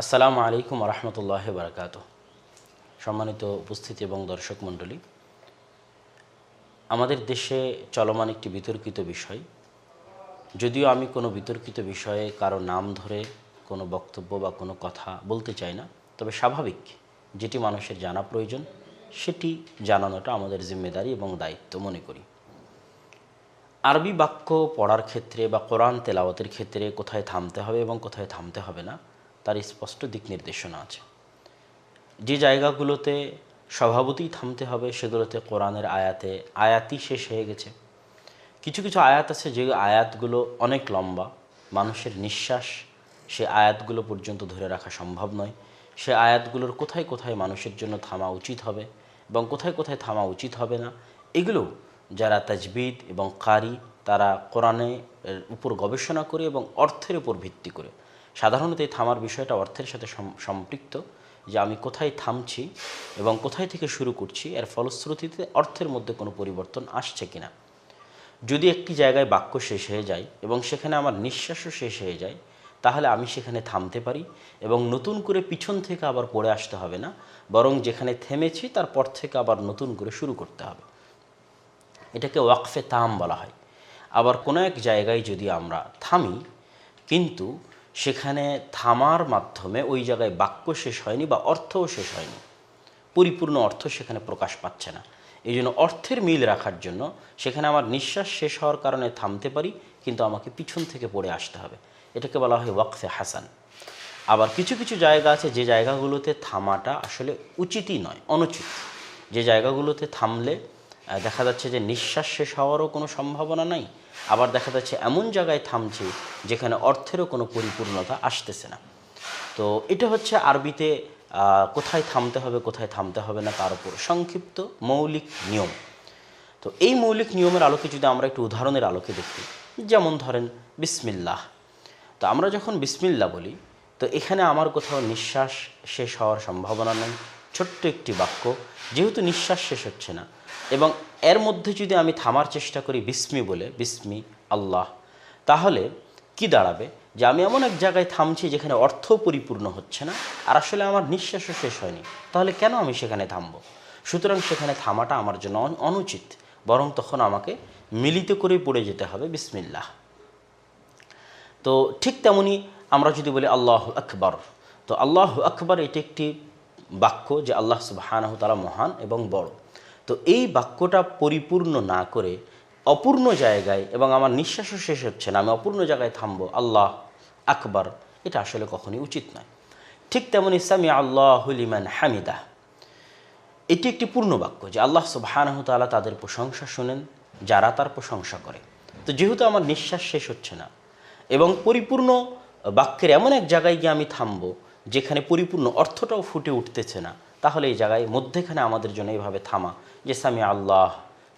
আসসালামু আলাইকুম রহমতুল্লাহ বারকাত। সম্মানিত উপস্থিতি এবং দর্শক মণ্ডলী, আমাদের দেশে চলমান একটি বিতর্কিত বিষয়। যদিও আমি কোনো বিতর্কিত বিষয়ে কারো নাম ধরে কোনো বক্তব্য বা কোনো কথা বলতে চাই না, তবে স্বাভাবিক যেটি মানুষের জানা প্রয়োজন সেটি জানানোটা আমাদের জিম্মেদারি এবং দায়িত্ব মনে করি। আরবি বাক্য পড়ার ক্ষেত্রে বা কোরআন তেলাওয়াতের ক্ষেত্রে কোথায় থামতে হবে এবং কোথায় থামতে হবে না তার স্পষ্ট দিক নির্দেশনা আছে। যে জায়গাগুলোতে স্বভাবতই থামতে হবে সেগুলোতে কোরআনের আয়াতই শেষ হয়ে গেছে। কিছু কিছু আয়াত আছে যে আয়াতগুলো অনেক লম্বা, মানুষের নিঃশ্বাস সে আয়াতগুলো পর্যন্ত ধরে রাখা সম্ভব নয়। সে আয়াতগুলোর কোথায় কোথায় মানুষের জন্য থামা উচিত হবে এবং কোথায় কোথায় থামা উচিত হবে না, এগুলো যারা তাজবিদ এবং কারি তারা কোরআনের উপর গবেষণা করে এবং অর্থের উপর ভিত্তি করে, সাধারণত এই থামার বিষয়টা অর্থের সাথে সম্পৃক্ত, যে আমি কোথায় থামছি এবং কোথায় থেকে শুরু করছি, এর ফলশ্রুতিতে অর্থের মধ্যে কোনো পরিবর্তন আসছে কিনা। যদি একটি জায়গায় বাক্য শেষ হয়ে যায় এবং সেখানে আমার নিঃশ্বাসও শেষ হয়ে যায়, তাহলে আমি সেখানে থামতে পারি এবং নতুন করে পিছন থেকে আবার পড়ে আসতে হবে না, বরং যেখানে থেমেছি তারপর থেকে আবার নতুন করে শুরু করতে হবে। এটাকে ওয়াকফে তাম বলা হয়। আবার কোনো এক জায়গায় যদি আমরা থামি কিন্তু সেখানে থামার মাধ্যমে ওই জায়গায় বাক্য শেষ হয়নি বা অর্থও শেষ হয়নি, পরিপূর্ণ অর্থ সেখানে প্রকাশ পাচ্ছে না, এই জন্য অর্থের মিল রাখার জন্য সেখানে আমার নিঃশ্বাস শেষ হওয়ার কারণে থামতে পারি, কিন্তু আমাকে পিছন থেকে পড়ে আসতে হবে। এটাকে বলা হয় ওয়াকফে হাসান। আবার কিছু কিছু জায়গা আছে যে জায়গাগুলোতে থামাটা আসলে উচিতই নয়, অনুচিত। যে জায়গাগুলোতে থামলে দেখা যাচ্ছে যে নিঃশ্বাস শেষ হওয়ারও কোনো সম্ভাবনা নাই, আবার দেখা যাচ্ছে এমন জায়গায় থামছি যেখানে অর্থেরও কোনো পরিপূর্ণতা আসতেছে না। তো এটা হচ্ছে আরবিতে কোথায় থামতে হবে কোথায় থামতে হবে না তার উপর সংক্ষিপ্ত মৌলিক নিয়ম। তো এই মৌলিক নিয়মের আলোকে যদি আমরা একটু উদাহরণের আলোকে দেখি, যেমন ধরেন বিসমিল্লাহ। তো আমরা যখন বিসমিল্লাহ বলি, তো এখানে আমার কোথাও নিঃশ্বাস শেষ হওয়ার সম্ভাবনা নেই, ছোট্ট একটি বাক্য, যেহেতু নিঃশ্বাস শেষ হচ্ছে না এবং এর মধ্যে যদি আমি থামার চেষ্টা করি বিসমি বলে, বিসমি আল্লাহ, তাহলে কি দাঁড়াবে যে আমি এমন এক জায়গায় থামছি যেখানে অর্থ পরিপূর্ণ হচ্ছে না আর আসলে আমার নিঃশ্বাসও শেষ হয়নি, তাহলে কেন আমি সেখানে থামবো? সুতরাং সেখানে থামাটা আমার জন্য অনুচিত, বরং তখন আমাকে মিলিত করেই পড়ে যেতে হবে বিসমিল্লাহ। তো ঠিক তেমনি আমরা যদি বলি আল্লাহু আকবার, তো আল্লাহু আকবার এটি একটি বাক্য যে আল্লাহ সুবহানাহু ওয়া তাআলা মহান এবং বড়। তো এই বাক্যটা পরিপূর্ণ না করে অপূর্ণ জায়গায়, এবং আমার নিঃশ্বাসও শেষ হচ্ছে না, আমি অপূর্ণ জায়গায় থামবো আল্লাহ আকবার, এটা আসলে কখনোই উচিত নয়। ঠিক তেমনি সামি আল্লাহু লিমান হামিদাহ, এটি একটি পূর্ণ বাক্য যে আল্লাহ সুবহানাহু ওয়া তাআলা তাদের প্রশংসা শোনেন যারা তার প্রশংসা করে। তো যেহেতু আমার নিঃশ্বাস শেষ হচ্ছে না এবং পরিপূর্ণ বাক্যের এমন এক জায়গায় গিয়ে আমি থামবো যেখানে পরিপূর্ণ অর্থটাও ফুটে উঠতেছে না, তাহলে এই জায়গায় মধ্যেখানে আমাদের জন্য এইভাবে থামা যে সামি আল্লাহ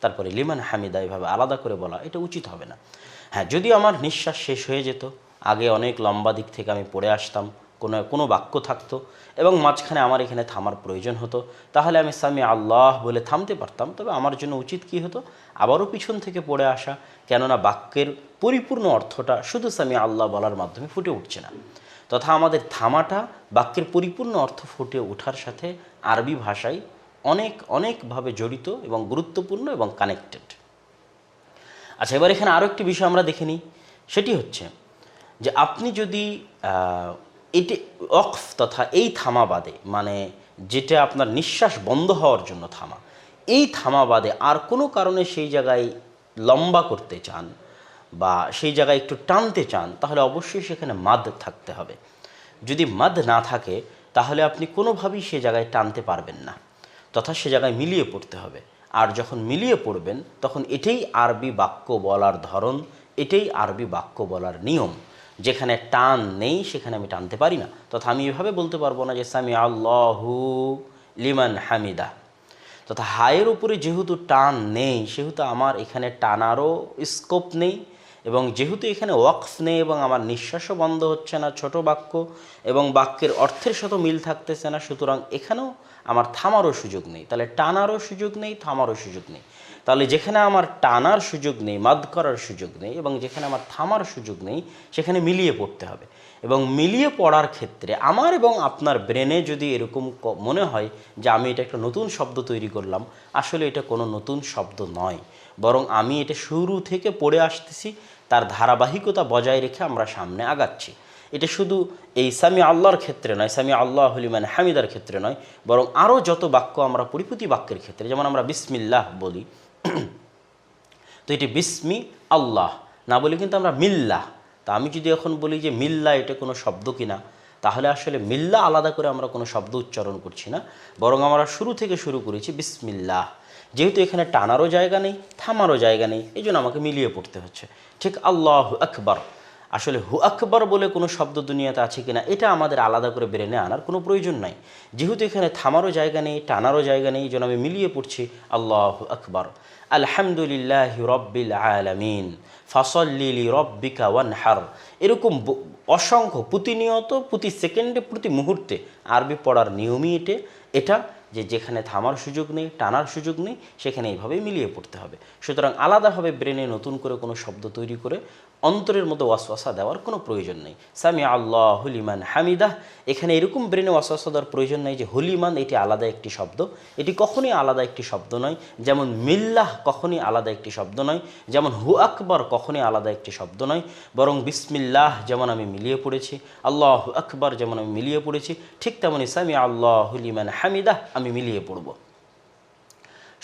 তারপরে লিমান হামিদা এভাবে আলাদা করে বলা, এটা উচিত হবে না। হ্যাঁ, যদি আমার নিঃশ্বাস শেষ হয়ে যেত, আগে অনেক লম্বা দিক থেকে আমি পড়ে আসতাম, কোনো বাক্য থাকতো এবং মাঝখানে আমার এখানে থামার প্রয়োজন হতো, তাহলে আমি সামি আল্লাহ বলে থামতে পারতাম। তবে আমার জন্য উচিত কী হতো, আবারও পিছন থেকে পড়ে আসা, কেননা বাক্যের পরিপূর্ণ অর্থটা শুধু সামি আল্লাহ বলার মাধ্যমে ফুটে উঠছে না। তথা আমাদের থামাটা বাক্যের পরিপূর্ণ অর্থ ফুটে ওঠার সাথে আরবি ভাষায় অনেকভাবে জড়িত এবং গুরুত্বপূর্ণ এবং কানেক্টেড। আচ্ছা, এবার এখানে আরও একটি বিষয় আমরা দেখে নিই, সেটি হচ্ছে যে আপনি যদি এটি ওয়াকফ তথা এই থামা বাদে, মানে যেটা আপনার নিঃশ্বাস বন্ধ হওয়ার জন্য থামা, এই থামা বাদে আর কোনো কারণে সেই জায়গায় লম্বা করতে চান বা সেই জায়গায় একটু টানতে চান, তাহলে অবশ্যই সেখানে মাদ থাকতে হবে। যদি মাদ না থাকে তাহলে আপনি কোনোভাবেই সে জায়গায় টানতে পারবেন না, তথা সে জায়গায় মিলিয়ে পড়তে হবে। আর যখন মিলিয়ে পড়বেন তখন এটাই আরবি বাক্য বলার ধরন, এটাই আরবি বাক্য বলার নিয়ম। যেখানে টান নেই সেখানে আমি টানতে পারি না, তথা আমি এভাবে বলতে পারবো না যে সামি আল্লাহু লিমান হামিদা, তথা হায়ের উপরে যেহেতু টান নেই সেহেতু আমার এখানে টানারও স্কোপ নেই, এবং যেহেতু এখানে ওয়াকফ নেই এবং আমার নিঃশ্বাসও বন্ধ হচ্ছে না, ছোট বাক্য এবং বাক্যের অর্থের সাথে মিল থাকতেছে না, সুতরাং এখানেও আমার থামারও সুযোগ নেই। তাহলে টানারও সুযোগ নেই, থামারও সুযোগ নেই। তাহলে যেখানে আমার টানার সুযোগ নেই, মাদ করার সুযোগ নেই, এবং যেখানে আমার থামার সুযোগ নেই, সেখানে মিলিয়ে পড়তে হবে। এবং মিলিয়ে পড়ার ক্ষেত্রে আমার এবং আপনার ব্রেনে যদি এরকম মনে হয় যে আমি এটা একটা নতুন শব্দ তৈরি করলাম, আসলে এটা কোনো নতুন শব্দ নয়, বরং আমি এটা শুরু থেকে পড়ে আসতেছি, তার ধারাবাহিকতা বজায় রেখে আমরা সামনে আগাচ্ছি। এটা শুধু এই সামি আল্লাহর ক্ষেত্রে নয়, সামি আল্লাহু লিমান হামিদার ক্ষেত্রে নয়, বরং আরও যত বাক্য আমরা পরিপূতি বাক্যের ক্ষেত্রে, যেমন আমরা বিসমিল্লাহ বলি, তো এটি বিসমি আল্লাহ না বলি কিন্তু আমরা মিল্লাহ। তা আমি যদি এখন বলি যে মিল্লা এটা কোনো শব্দ কিনা, তাহলে আসলে মিল্লা আলাদা করে আমরা কোনো শব্দ উচ্চারণ করছি না, বরং আমরা শুরু থেকে শুরু করেছি বিসমিল্লাহ। যেহেতু এখানে টানারও জায়গা নেই, থামারও জায়গা নেই, এই জন্য আমাকে মিলিয়ে পড়তে হচ্ছে। ঠিক আল্লাহু আকবার, আসলে হু আকবার বলে কোনো শব্দ দুনিয়াতে আছে কিনা এটা আমাদের আলাদা করে ব্রেনে আনার কোনো প্রয়োজন নাই। যেহেতু এখানে থামারও জায়গা নেই, টানারও জায়গা নেই, এই জন্য আমি মিলিয়ে পড়ছি আল্লাহু আকবার। আলহামদুলিল্লাহি রব্বিল আলামিন ফাসল্লি লিরব্বিকা ওয়ানহার। এরকম অসংখ্য প্রতিনিয়ত, প্রতি সেকেন্ডে, প্রতি মুহূর্তে আরবি পড়ার নিয়মই এটা যে যেখানে থামার সুযোগ নেই, টানার সুযোগ নেই, সেখানে এইভাবেই মিলিয়ে পড়তে হবে। সুতরাং আলাদাভাবে ব্রেনে নতুন করে কোনো শব্দ তৈরি করে অন্তরের মধ্যে ওয়াসওয়াসা দেওয়ার কোনো প্রয়োজন নেই। সামি আল্লাহু লিমান হামিদাহ, এখানে এরকম ব্রেনে ওয়াসওয়াসা দেওয়ার প্রয়োজন নেই যে হলিমান এটি আলাদা একটি শব্দ, এটি কখনই আলাদা একটি শব্দ নয়। যেমন মিল্লাহ কখনই আলাদা একটি শব্দ নয়, যেমন হু আকবর কখনই আলাদা একটি শব্দ নয়, বরং বিসমিল্লাহ যেমন আমি মিলিয়ে পড়েছি, আল্লাহু আকবর যেমন আমি মিলিয়ে পড়েছি, ঠিক তেমনই সামি আল্লাহু লিমান হামিদাহ আমি মিলিয়ে পড়ব।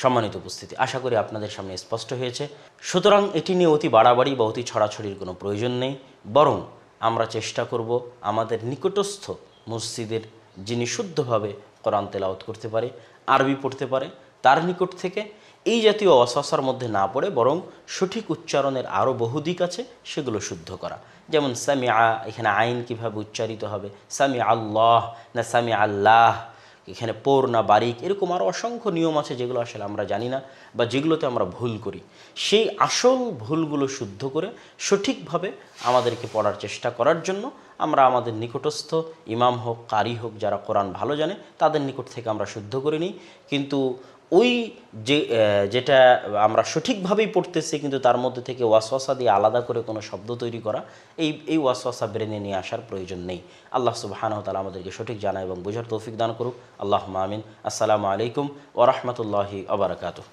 সম্মানিত উপস্থিতি, আশা করি আপনাদের সামনে স্পষ্ট হয়েছে। সুতরাং এটি নিয়ে অতি বাড়াবাড়ি বা অতি ছড়াছড়ির কোনো প্রয়োজন নেই, বরং আমরা চেষ্টা করব আমাদের নিকটস্থ মসজিদের যিনি শুদ্ধভাবে কোরআন তেলাওয়াত করতে পারে, আরবি পড়তে পারে, তার নিকট থেকে এই জাতীয় অসসার মধ্যে না পড়ে বরং সঠিক উচ্চারণের আরও বহু দিক আছে, সেগুলো শুদ্ধ করা। যেমন সামি আ, এখানে আইন কিভাবে উচ্চারিত হবে, সামি আল্লাহ না সামি আল্লাহ, এখানে পোর না বারিক, এরকম আরও অসংখ্য নিয়ম আছে যেগুলো আসলে আমরা জানি না বা যেগুলোতে আমরা ভুল করি। সেই আসল ভুলগুলো শুদ্ধ করে সঠিকভাবে আমাদেরকে পড়ার চেষ্টা করার জন্য আমরা আমাদের নিকটস্থ ইমাম হোক, কারি হোক, যারা কোরআন ভালো জানে তাদের নিকট থেকে আমরা শুদ্ধ করে নিই। কিন্তু ওই যেটা আমরা সঠিকভাবেই পড়তেছি কিন্তু তার মধ্যে থেকে ওয়াসওয়াসা দিয়ে আলাদা করে কোনো শব্দ তৈরি করা, এই ওয়াসওয়াসা ব্রেনে নিয়ে আসার প্রয়োজন নেই। আল্লাহ সুবহানাহু ওয়া তাআলা আমাদেরকে সঠিক জানা এবং বোঝার তৌফিক দান করুক। আল্লাহুম্মা আমিন। আসসালামু আলাইকুম ওয়া রাহমাতুল্লাহি ওয়া বারাকাতুহু।